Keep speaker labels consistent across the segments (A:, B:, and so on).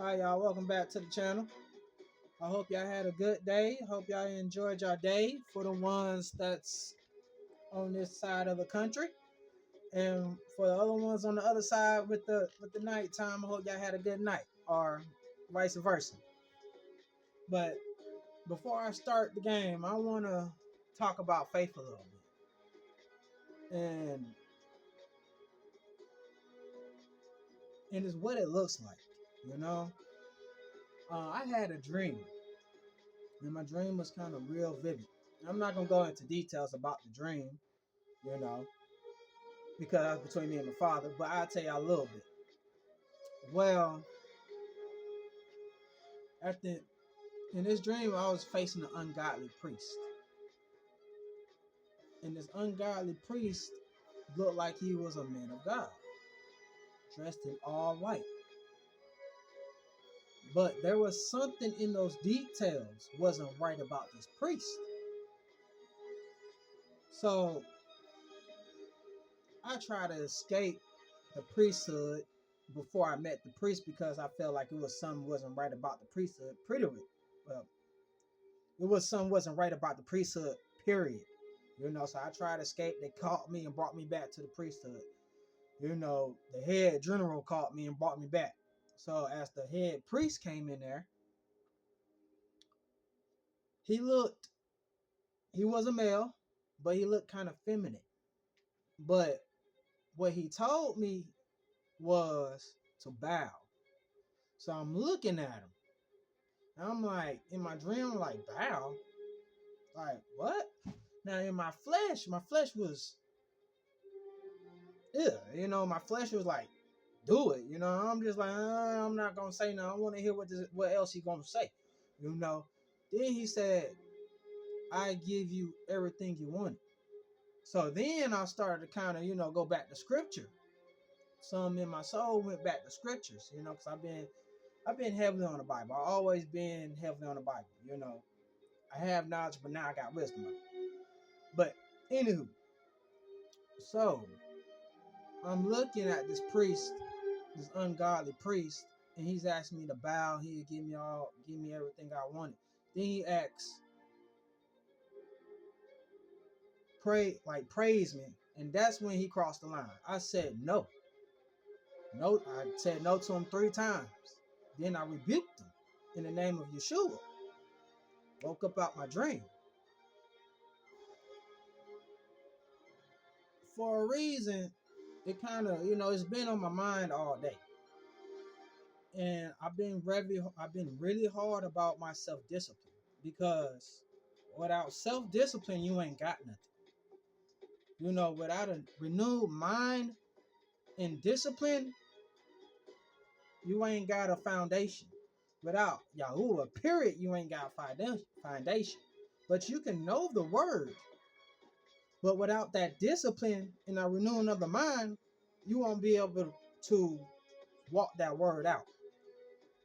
A: Hi y'all, welcome back to the channel. I hope y'all had a good day. Hope y'all enjoyed your day for the ones that's on this side of the country. And for the other ones on the other side with the nighttime, I hope y'all had a good night or vice versa. But before I start the game, I wanna talk about faith a little bit. And it's what it looks like, you know? I had a dream, and my dream was kind of real vivid. I'm not gonna go into details about the dream, you know, because that's between me and my father, but I'll tell you a little bit. Well, at the in this dream, I was facing an ungodly priest, and this ungodly priest looked like he was a man of God, dressed in all white. But there was something in those details wasn't right about this priest. So I tried to escape the priesthood before I met the priest because I felt like it was something wasn't right about the priesthood. Well, it was something wasn't right about the priesthood. Period. So I tried to escape. They caught me and brought me back to the priesthood. The head general caught me and brought me back. So as the head priest came in there, he looked. He was a male, but he looked kind of feminine. But what he told me was to bow. So I'm looking at him. And I'm like, in my dream, I'm like, bow? Like, what? Now, in my flesh was, my flesh was like, do it. I'm just like, I'm not going to say no. I want to hear what else he going to say. You know, then he said, I give you everything you wanted. So then I started to kind of, go back to scripture. Some in my soul went back to scriptures, because I've been heavily on the Bible. I've always been heavily on the Bible. I have knowledge, but now I got wisdom. But anywho, so I'm looking at this priest, this ungodly priest, and he's asking me to bow. He'll give me everything I wanted. Then he asks, praise me, and that's when he crossed the line. I said no, no. I said no to him 3 times. Then I rebuked him in the name of Yeshua. Woke up out my dream for a reason. It kind of, it's been on my mind all day. And I've been really hard about my self-discipline because without self-discipline, you ain't got nothing. Without a renewed mind and discipline, you ain't got a foundation. Without Yahuwah, period, you ain't got a foundation. But you can know the word, but without that discipline and a renewing of the mind, you won't be able to walk that word out.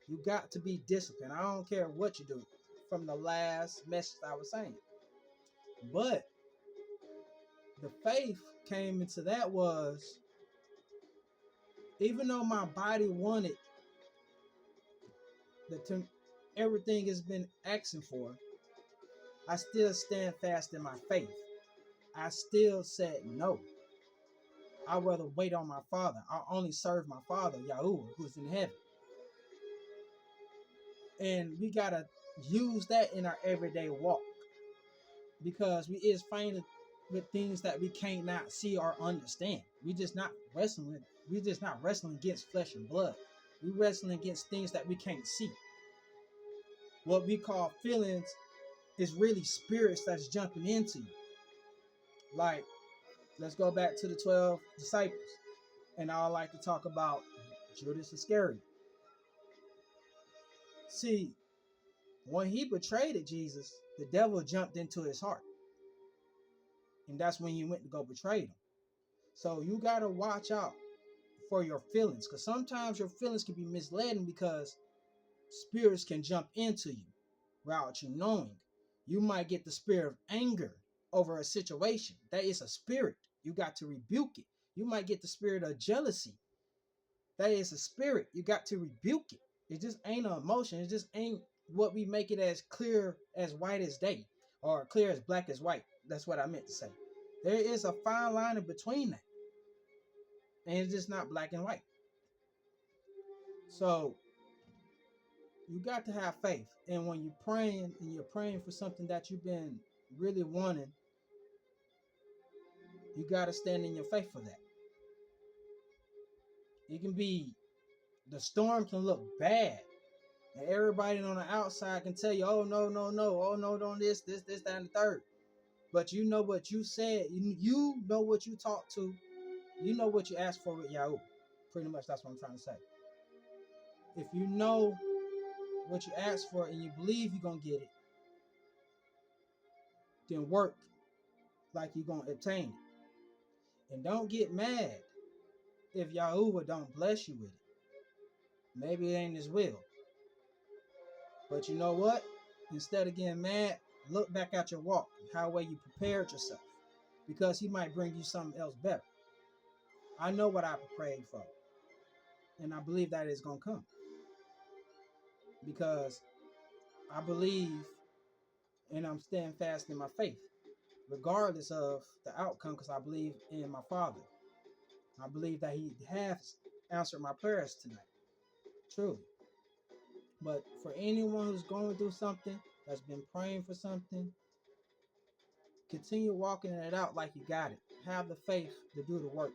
A: You got to be disciplined. I don't care what you do. From the last message I was saying. But the faith came into that was, even though my body wanted everything has been asking for, I still stand fast in my faith. I still said no. I'd rather wait on my Father. I only serve my Father, Yahuwah, who's in heaven. And we got to use that in our everyday walk. Because we is fighting with things that we can't not see or understand. We just not wrestling against flesh and blood. We wrestling against things that we can't see. What we call feelings is really spirits that's jumping into you. Like, let's go back to the 12 disciples. And I like to talk about Judas Iscariot. See, when he betrayed Jesus, the devil jumped into his heart. And that's when you went to go betray him. So you got to watch out for your feelings, because sometimes your feelings can be misleading because spirits can jump into you without you knowing. You might get the spirit of anger over a situation. That is a spirit. You got to rebuke it. You might get the spirit of jealousy. That is a spirit. You got to rebuke it. It just ain't an emotion. It just ain't what we make it as clear as white as day or clear as black as white. That's what I meant to say. There is a fine line in between that. And it's just not black and white. So you got to have faith. And when you're praying for something that you've been really wanting, you got to stand in your faith for that. It can be, the storm can look bad. And everybody on the outside can tell you, oh, no, no, no. Oh, no, don't this, that, and the third. But you know what you said. You know what you talked to. You know what you asked for with Yahoo. Pretty much that's what I'm trying to say. If you know what you asked for and you believe you're going to get it, then work like you're going to obtain it. And don't get mad if Yahuwah don't bless you with it. Maybe it ain't his will. But you know what? Instead of getting mad, look back at your walk, how well you prepared yourself. Because he might bring you something else better. I know what I prayed for. And I believe that is going to come. Because I believe and I'm staying fast in my faith. Regardless of the outcome, because I believe in my Father. I believe that he has answered my prayers tonight. Truly. But for anyone who's going through something, that's been praying for something, continue walking it out like you got it. Have the faith to do the work.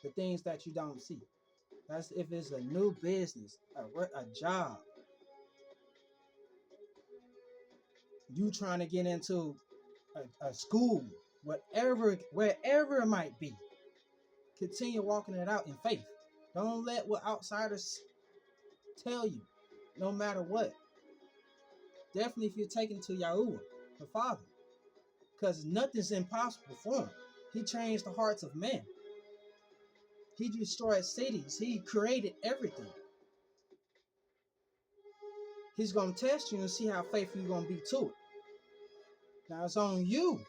A: The things that you don't see. That's if it's a new business, a job. You trying to get into a school, wherever it might be. Continue walking it out in faith. Don't let what outsiders tell you, no matter what. Definitely if you're taking it to Yahuwah, the Father. Because nothing's impossible for him. He changed the hearts of men. He destroyed cities. He created everything. He's going to test you and see how faithful you're going to be to it. Now it's on you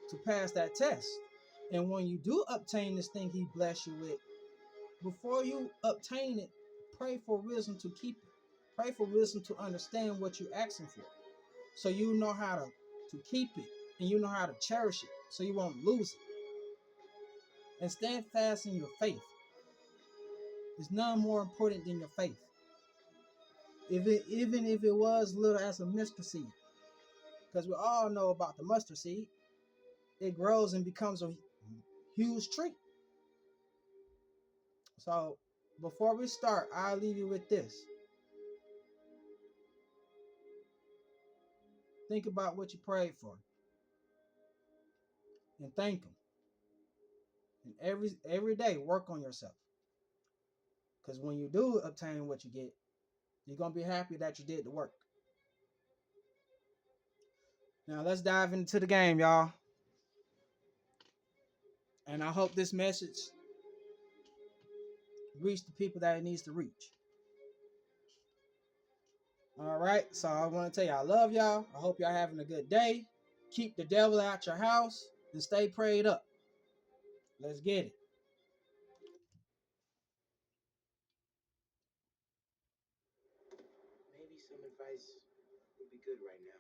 A: to pass that test. And when you do obtain this thing he bless you with, before you obtain it, pray for wisdom to keep it. Pray for wisdom to understand what you're asking for. So you know how to keep it and you know how to cherish it so you won't lose it. And stand fast in your faith. There's none more important than your faith. Even if it was little as a mustard seed. Because we all know about the mustard seed. It grows and becomes a huge tree. So before we start, I'll leave you with this. Think about what you prayed for. And thank him. And every day work on yourself. Because when you do obtain what you get, you're going to be happy that you did the work. Now let's dive into the game, y'all. And I hope this message reach the people that it needs to reach. All right, so I want to tell you I love y'all. I hope y'all having a good day. Keep the devil out your house and stay prayed up. Let's get it.
B: Maybe some advice would be good right now.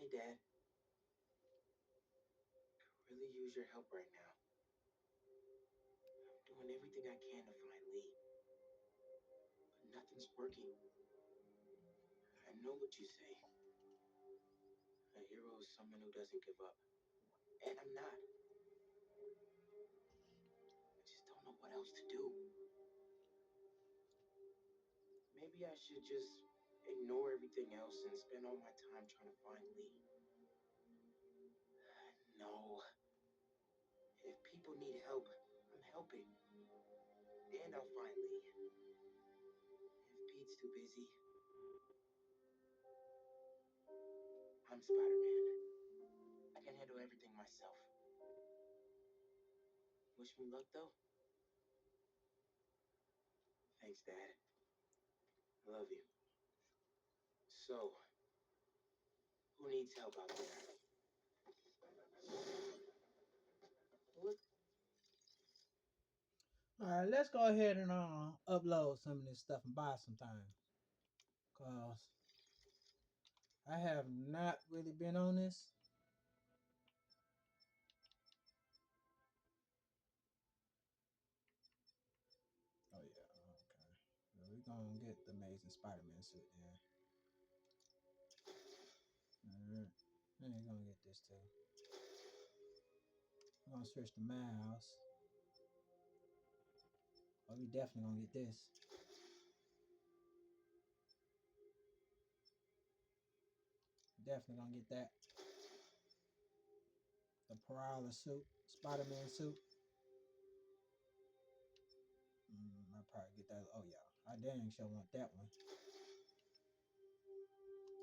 B: Hey, Dad. I really use your help right now. I'm doing everything I can to find Lee. But nothing's working. I know what you say. A hero is someone who doesn't give up. And I'm not. I just don't know what else to do. Maybe I should just ignore everything else and spend all my time trying to find Lee. No. If people need help, I'm helping. And I'll find Lee. If Pete's too busy, I'm Spider-Man. I can handle everything myself. Wish me luck, though? Thanks, Dad. I love you. So, who needs help out there? Look.
A: All right, let's go ahead and upload some of this stuff and buy some time, cause I have not really been on this. Oh yeah, okay. Well, we're gonna get the Amazing Spider-Man suit then. Alright. And you're gonna get this too. We're gonna switch the mouse. Oh, we definitely gonna get this. Definitely gonna get that. The Prowler suit, Spider-Man suit. I'll probably get that. Oh yeah, I dang sure want that one.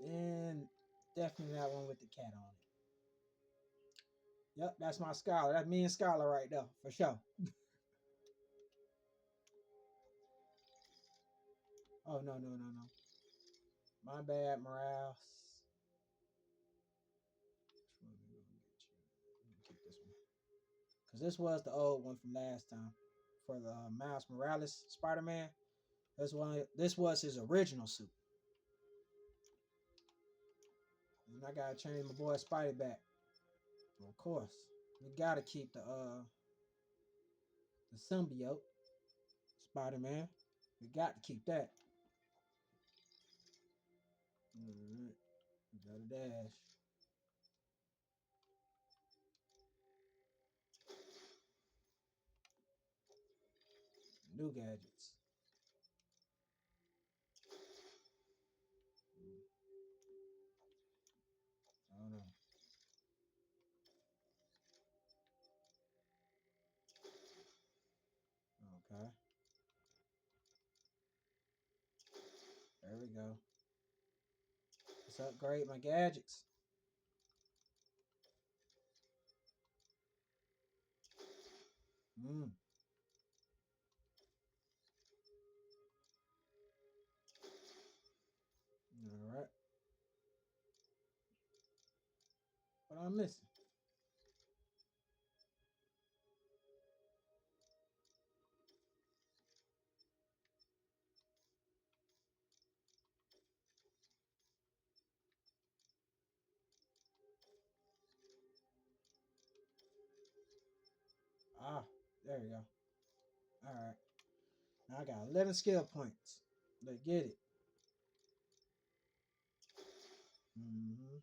A: And definitely that one with the cat on it. Yep, that's my Scholar. That's me and Scholar right there, for sure. Oh no, no, no, no. My bad, Morales. Which one we gonna get you? I'm gonna keep this one. Cause this was the old one from last time. For the Miles Morales Spider-Man. This was his original suit. And I gotta change my boy Spidey back. Of course. We gotta keep the symbiote Spider-Man. We got to keep that. Alright. We got a dash. New gadgets. I don't know. Okay. There we go. Let's upgrade my gadgets. All right. What I'm missing? Ah, there we go. All right. Now I got 11 skill points. Let's get it. Mm-hmm.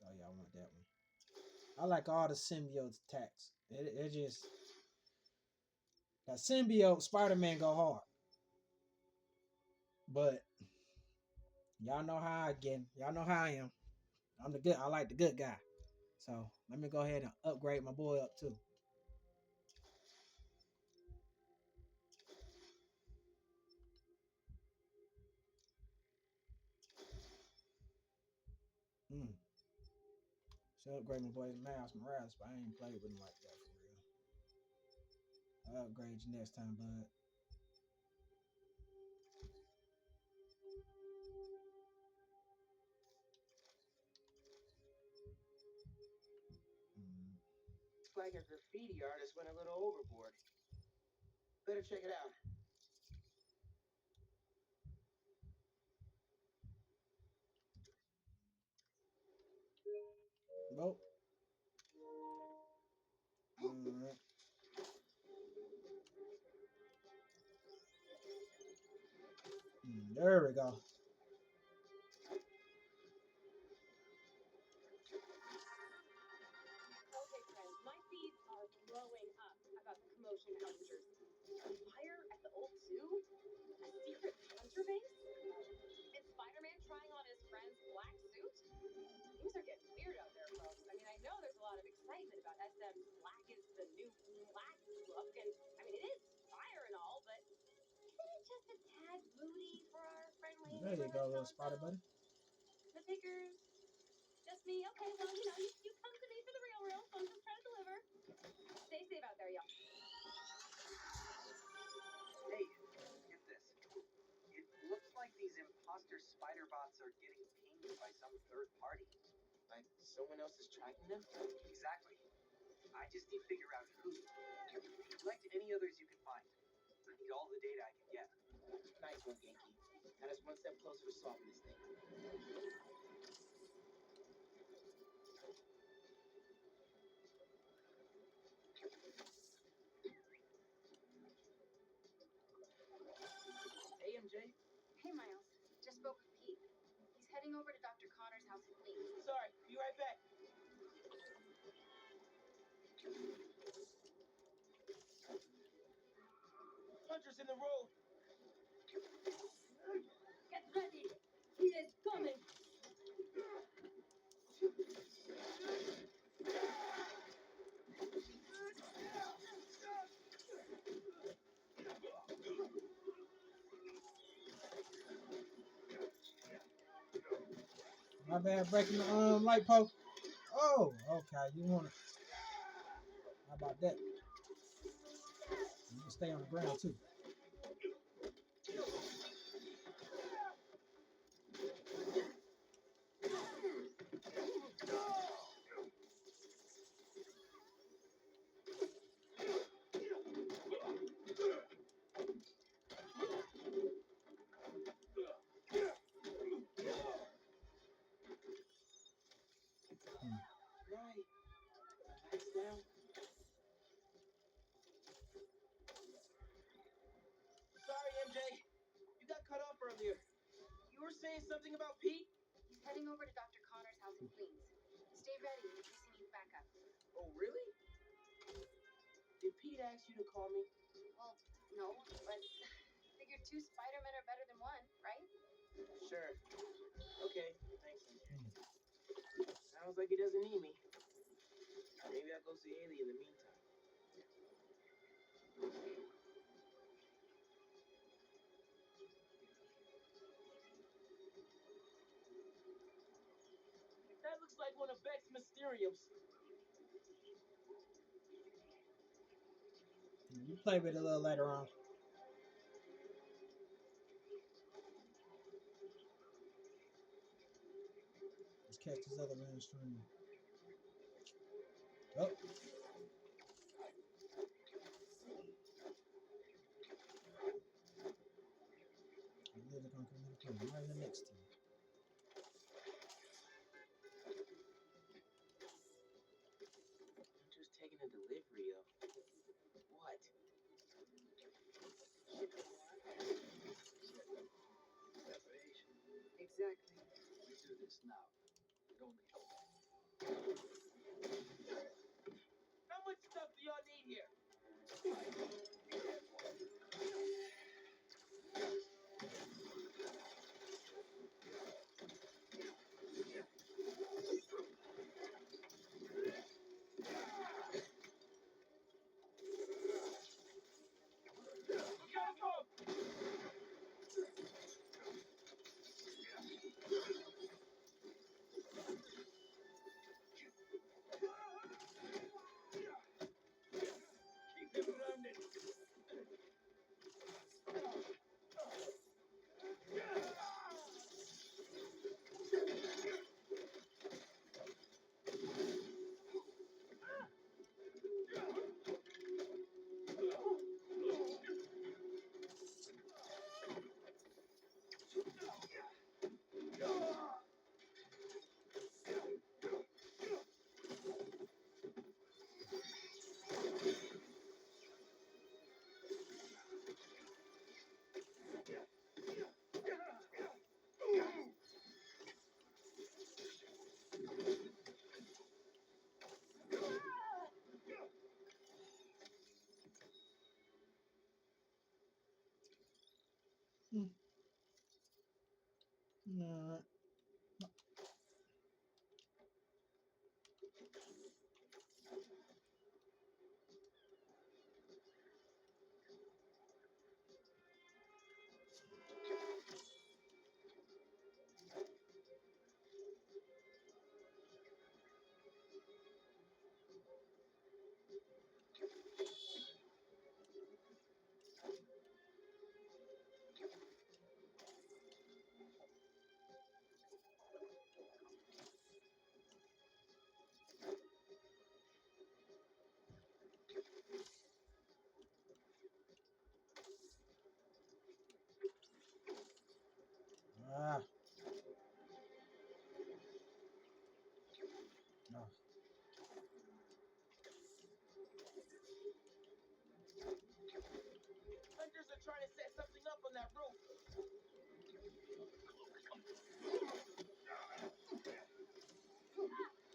A: Oh yeah, I want that one. I like all the symbiote attacks. It just that symbiote Spider-Man go hard. But y'all know how I get. Y'all know how I am. I'm the good. I like the good guy. So let me go ahead and upgrade my boy up too. Hmm. So upgrade my boy Miles Morales, but I ain't played with him like that for real. I'll upgrade you next time, bud. Mm.
B: Looks like a graffiti artist went a little overboard. Better check it out.
A: Nope. All right. There we go.
C: Okay, friends, my feeds are blowing up about the commotion out in Jersey. A fire at the old zoo? A secret hunter base? And Spider-Man trying on his friend's black suit? Things are getting weird out there, folks. I mean, I know there's a lot of excitement about SM's black is the new black look, and I mean, it is fire and all, but isn't it just a tad moody for our friendly
A: There you go, little
C: neighborhood
A: spider
C: so-and-so?
A: buddy.
C: The pickers? Just me? Okay, well, you come to me for the real, so I'm just trying to deliver. Stay safe out there, y'all.
B: Hey, get this. It looks like these imposter spider bots are getting pinged by some third party. Like someone else is tracking them? Exactly. I just need to figure out who. Select any others you can find. I need all the data I can get. Nice one, Genki. Got us one step closer to solving this thing. Hey, MJ.
C: Hey, Miles. Just spoke with Pete. He's heading over to Dr. Connor's house in Queens.
B: Sorry, be right back. Hunter's in the road.
C: Get ready! He is coming!
A: My bad, breaking the light post. Oh, okay. You want to? How about that? You can stay on the ground too.
B: Right. Relax now. Sorry, MJ. You got cut off earlier. You were saying something about Pete?
C: He's heading over to Dr. Connor's house in Queens. Stay ready in case he needs backup.
B: Oh, really? Did Pete ask you to call me?
C: Well, no, but figured 2 Spider-Men are better than 1, right?
B: Sure. Okay, thanks, MJ. Sounds like he doesn't need me. Maybe I'll go see Haley in the meantime. That looks like one of Beck's Mysteriums.
A: You play with it a little later on. Let's catch this other man stream. Oh. They're gonna come right here next to you.
B: I'm just taking a delivery of what? Separation.
C: Exactly.
B: We do this now. It only helps. How much stuff do y'all need here?
A: Uh, ah, no.
B: Hunters are trying to set something up on that roof.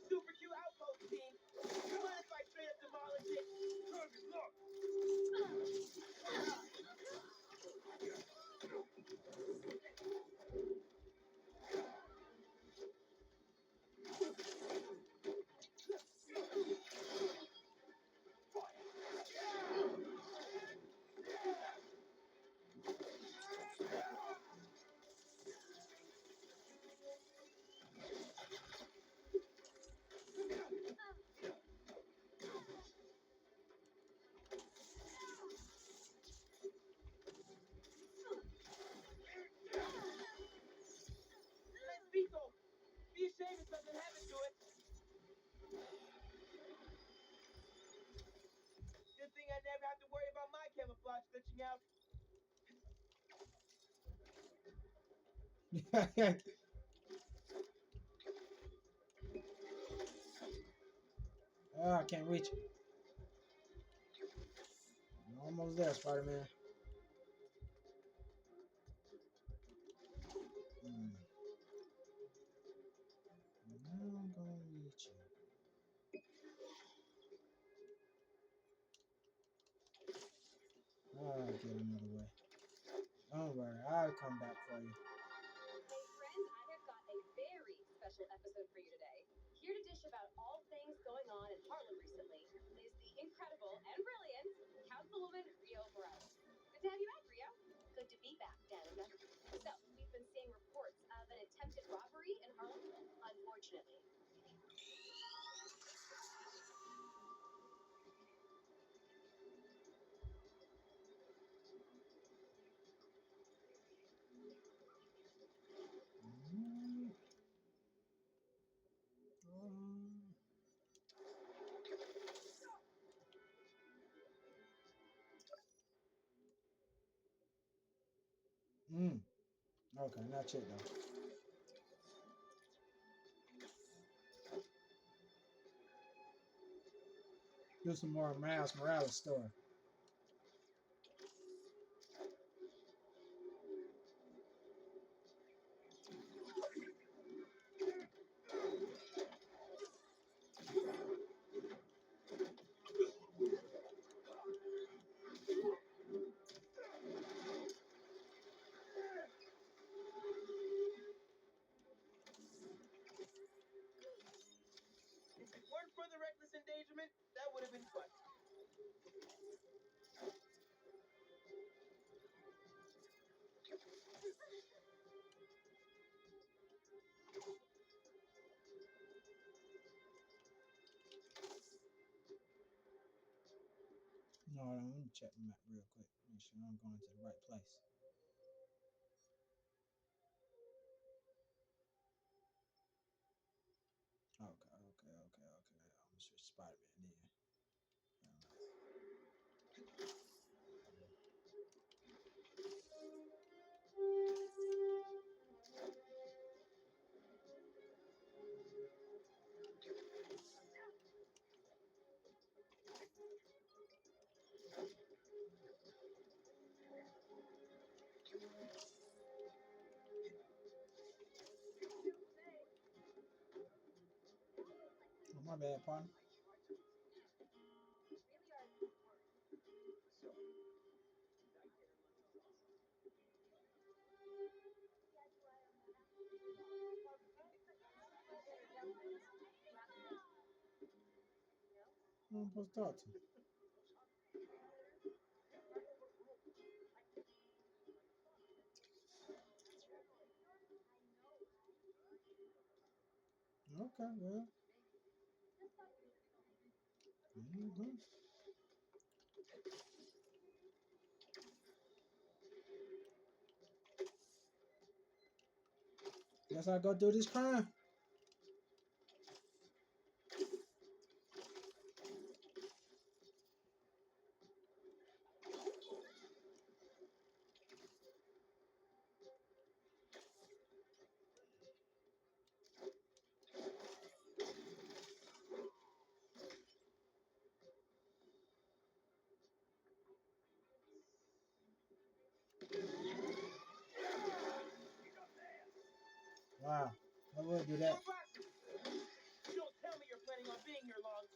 B: Super Q outpost team. Mind if I straight up demolish it? Target locked. Nice Pico. Be ashamed if something happened to it. Good thing I never have to worry about my camouflage glitching out.
A: Ah, I can't reach it. I'm almost there, Spider-Man. Hmm. Now I'm gonna reach you. I'll get another way. Don't worry, I'll come back for you.
C: Hey friends, I have got a very special episode for you today. Here to dish about all things going on in Harlem recently is the incredible and brilliant Councilwoman Rio Morales. Good to have you back, Rio. Good to be back, Danica. So, we've been seeing reports of an attempted robbery in Harlem. Unfortunately,
A: Mm. Um, mm. Okay, not yet though. Do some more Miles Morales story.
B: If it weren't for the reckless endangerment, that would have been fun.
A: No, hold on, let me check the map real quick. Make sure I'm going to the right place. Okay. I'm gonna switch Spider-Man then. Oh, my bad, partner.
C: you really are the worst.
B: So, did I get her lunch sauce?
C: Yeah, you are, Mona.
A: Who am I supposed to talk to? Okay, well. Mm-hmm. Guess I go do this crime. Wow. I would do that.
B: You don't tell me you're planning on being here long.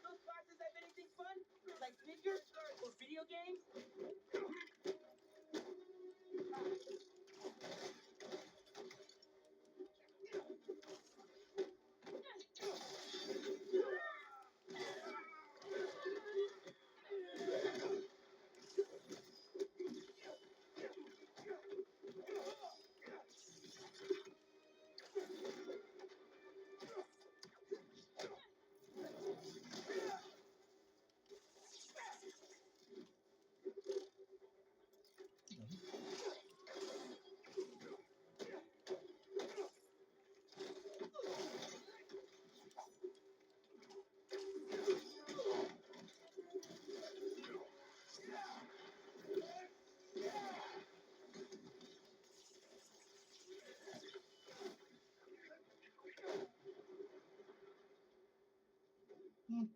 B: Those classes have anything fun? Like pictures or video games?
A: Hmm.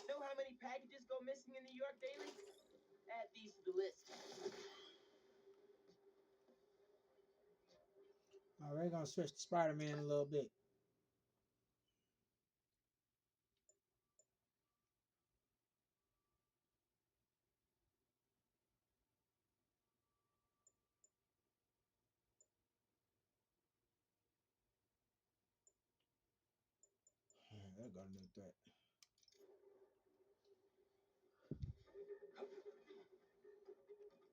B: Know how many packages go missing in New York daily? Add these to the list.
A: All right, we're gonna switch to Spider-Man a little bit. That got a new threat.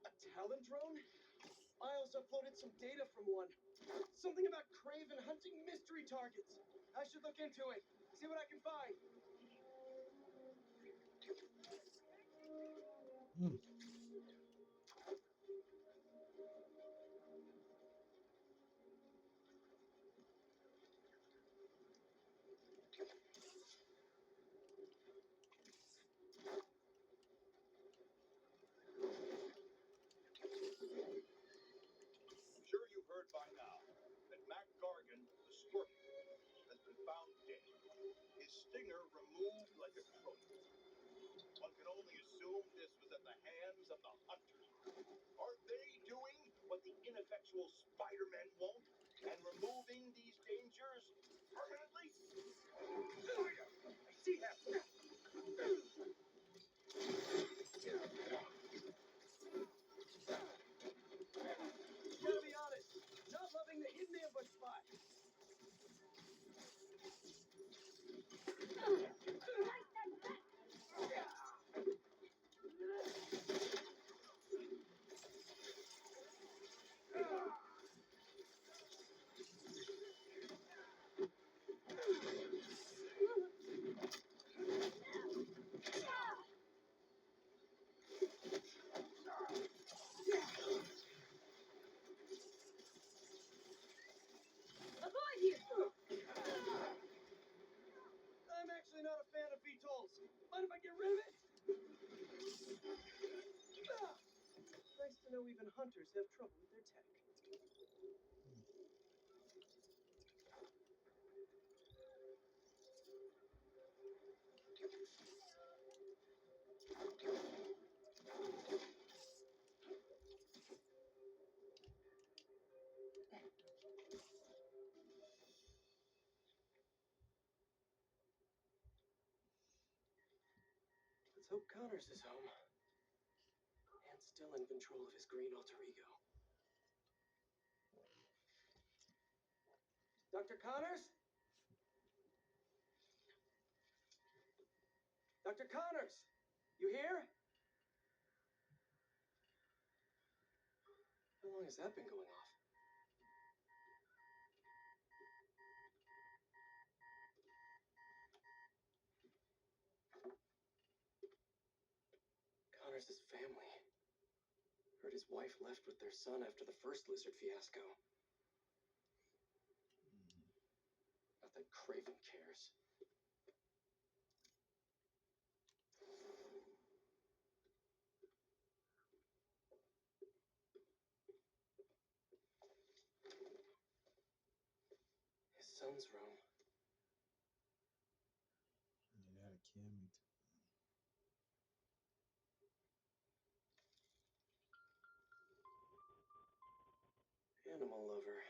B: A Talon drone? I also uploaded some data from one. Something about Craven hunting mystery targets. I should look into it. See what I can find.
A: Hmm.
D: I'm sure you've heard by now that Mac Gargan, the Scorpion, has been found dead. His stinger removed like a trophy. One can only assume this was at the hands of the hunters. Are they doing what the ineffectual Spider-Men won't and removing these dangers permanently? Spider! I see him!
B: Gotta be honest, not loving the hidden ambush spot.
C: Avoid here!
B: I'm actually not a fan of VTOLs. Mind if I get rid of it? Nice to know even hunters have trouble with their tech. Let's hope Connors is home. And still in control of his green alter ego. Dr. Connors? Dr. Connors! You here? How long has that been going off? Connors' family. Heard his wife left with their son after the first lizard fiasco. Not that Craven cares. His son's room.
A: Yeah, that'll kill me too.
B: Animal lover.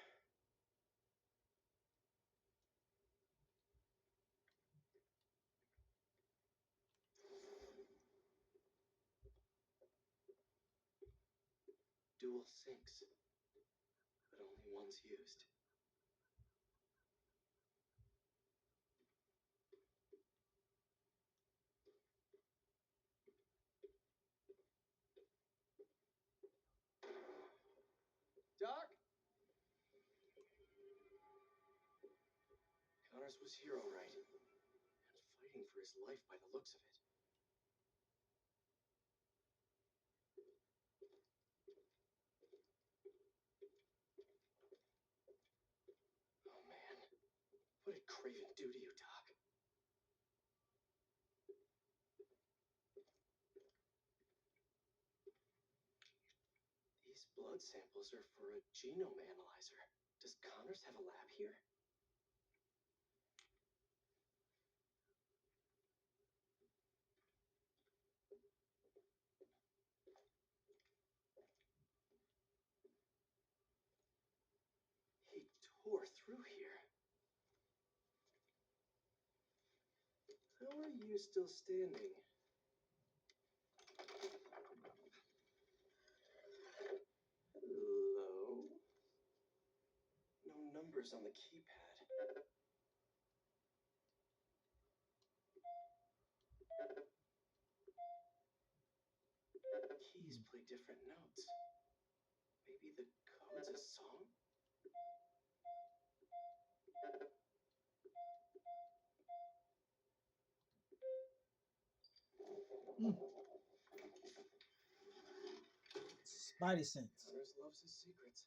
B: Dual sinks, but only one's used. Doc? Connors was here all right, and fighting for his life by the looks of it. Oh man, what did Craven do to you, Doc? These blood samples are for a genome analyzer. Does Connors have a lab here? He tore through here. How are you still standing? Hello? No numbers on the keypad. Keys play different notes. Maybe the code's a song?
A: Spidey sense.
B: Connors loves his secrets.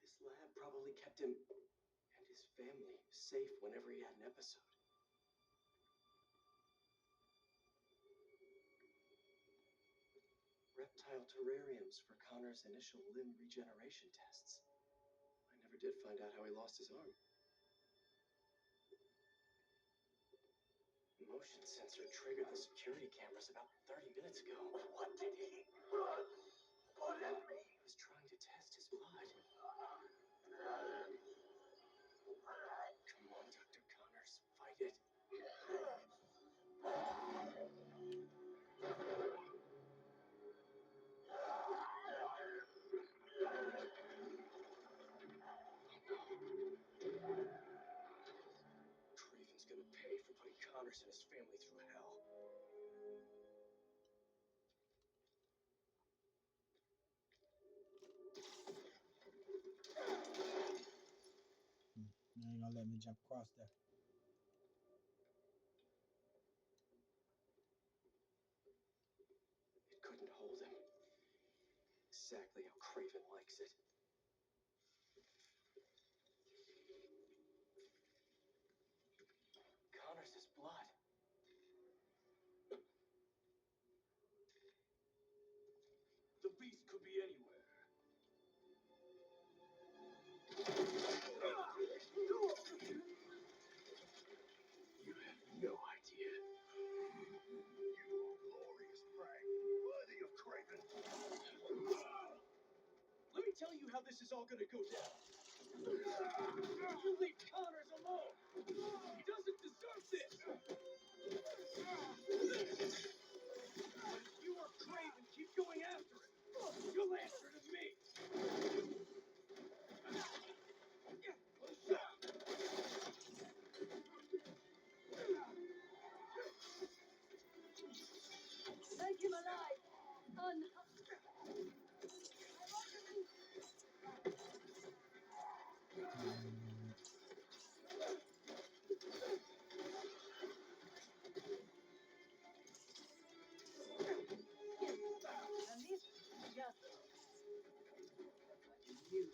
B: This lab probably kept him and his family safe whenever he had an episode. Reptile terrariums for Connor's initial limb regeneration tests. I never did find out how he lost his arm. Motion sensor triggered the security cameras about 30 minutes ago. What did he put in me? He was trying to test his blood. Come on, Dr. Connors, fight it. Craven's gonna pay for putting Connors and his family through hell.
A: You ain't gonna let me jump across there.
B: It couldn't hold him. Exactly how Craven likes it. Connors' blood. The beast could be anywhere. You have no idea.
D: You are glorious prey, worthy of Craven.
B: Let me tell you how this is all gonna go down. You leave Connors alone. He doesn't deserve this. But if you
C: alive. Oh no.
B: And these just you.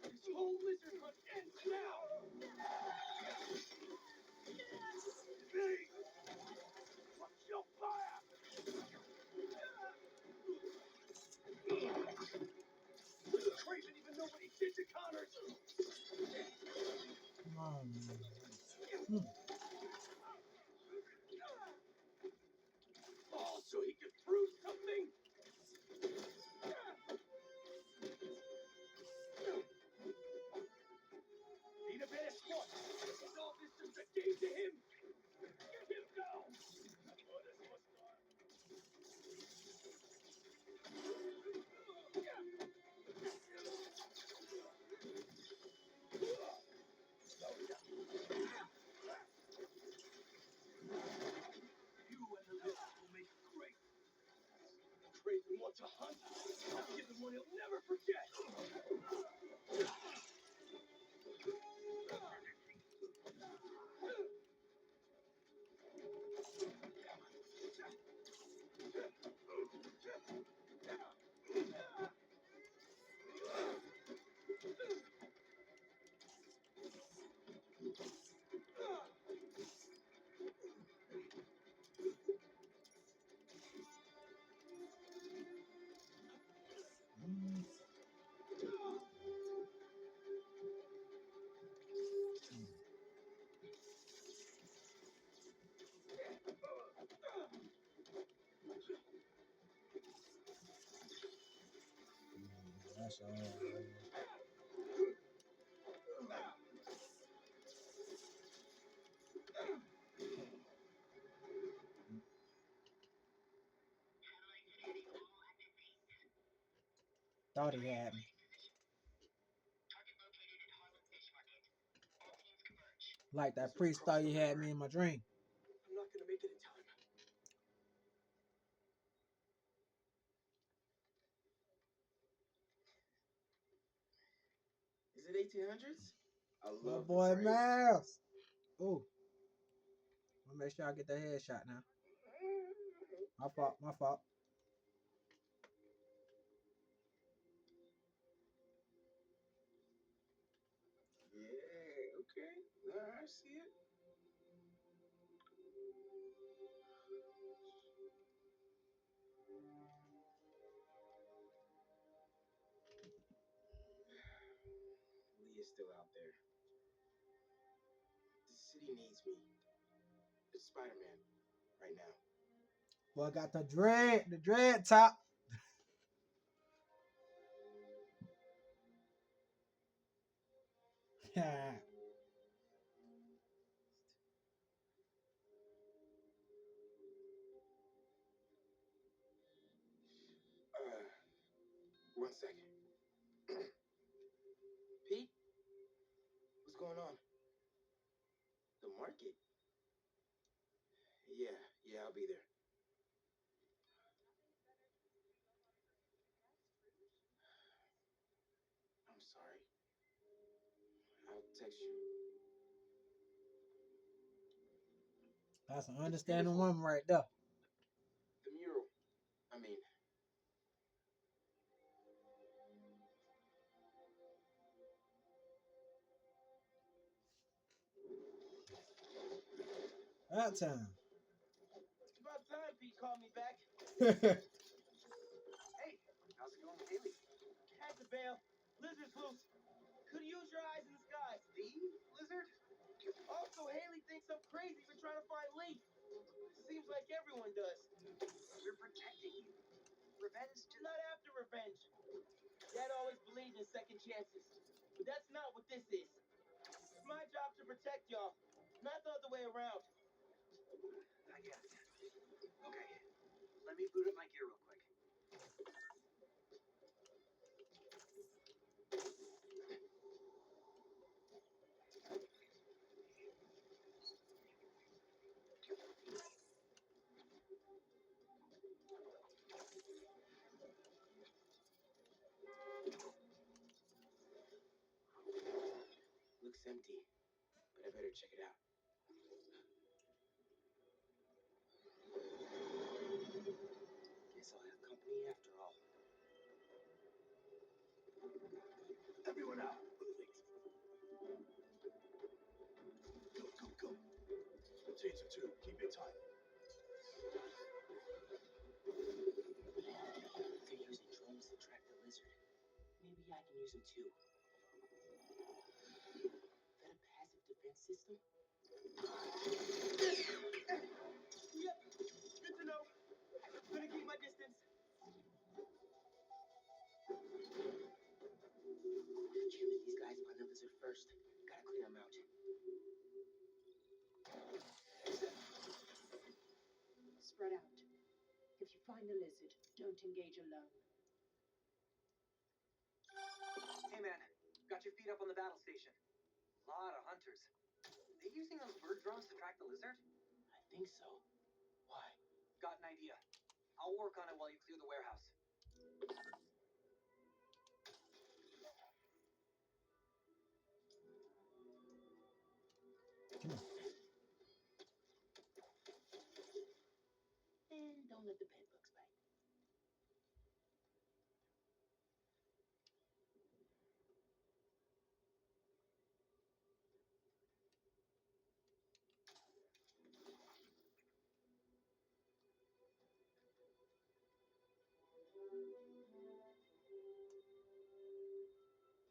B: This whole lizard hunt ends now. Hey, watch your fire. Craven even know what he did to Connors.
A: Come on, man.
B: Oh, so he could prove something. Need a better squad. Is all this just a game to him? Let him go. Oh, that's hostile. You and the lizard will make great. Craven wants a hunt. I'll give him one he'll never forget.
A: That's all. Thought he had me. Like that priest thought he had me in my dream.
B: I'm not gonna make it in time. Is it 1800s? I
A: My
B: love the
A: boy
B: parade.
A: Miles. Ooh. I'll make sure I get the headshot now. My fault, my fault.
B: Yeah, okay. I see it. Lee is still out there. The city needs me. It's Spider-Man right now.
A: Boy, I got the dread top. Yeah.
B: One second. Pete, what's going on? The market? Yeah, I'll be there. I'm sorry. I'll text you.
A: That's an understanding woman right there.
B: The mural. I mean,
A: That time.
B: it's about time Pete called me back. Hey, how's it going with Haley? Had to bail. Lizard's loose. Could use your eyes in the sky. The lizard? Also, Haley thinks I'm crazy for trying to find Lee. Seems like everyone does. Dad always believed in second chances. But that's not what this is. It's my job to protect y'all, not the other way around. I guess. Okay, let me boot up my gear real quick. Looks empty, but I better check it out. Guess I'll have company after all.
D: Everyone out. Moving. Go. Teams of two. Keep it tight.
B: They're using drones to track the lizard. Maybe I can use them too. Is that a passive defense system? Yep, good to know. Gonna keep my distance. Can't let these guys find the lizard first. Gotta clear them out.
E: Spread out. If you find the lizard, don't engage alone.
B: Hey man, got your feet up on the battle station. Lot of hunters. They using those bird drones to track the lizard? I think so. Why? Got an idea. I'll work on it while you clear the warehouse. And don't let the bed bugs bite.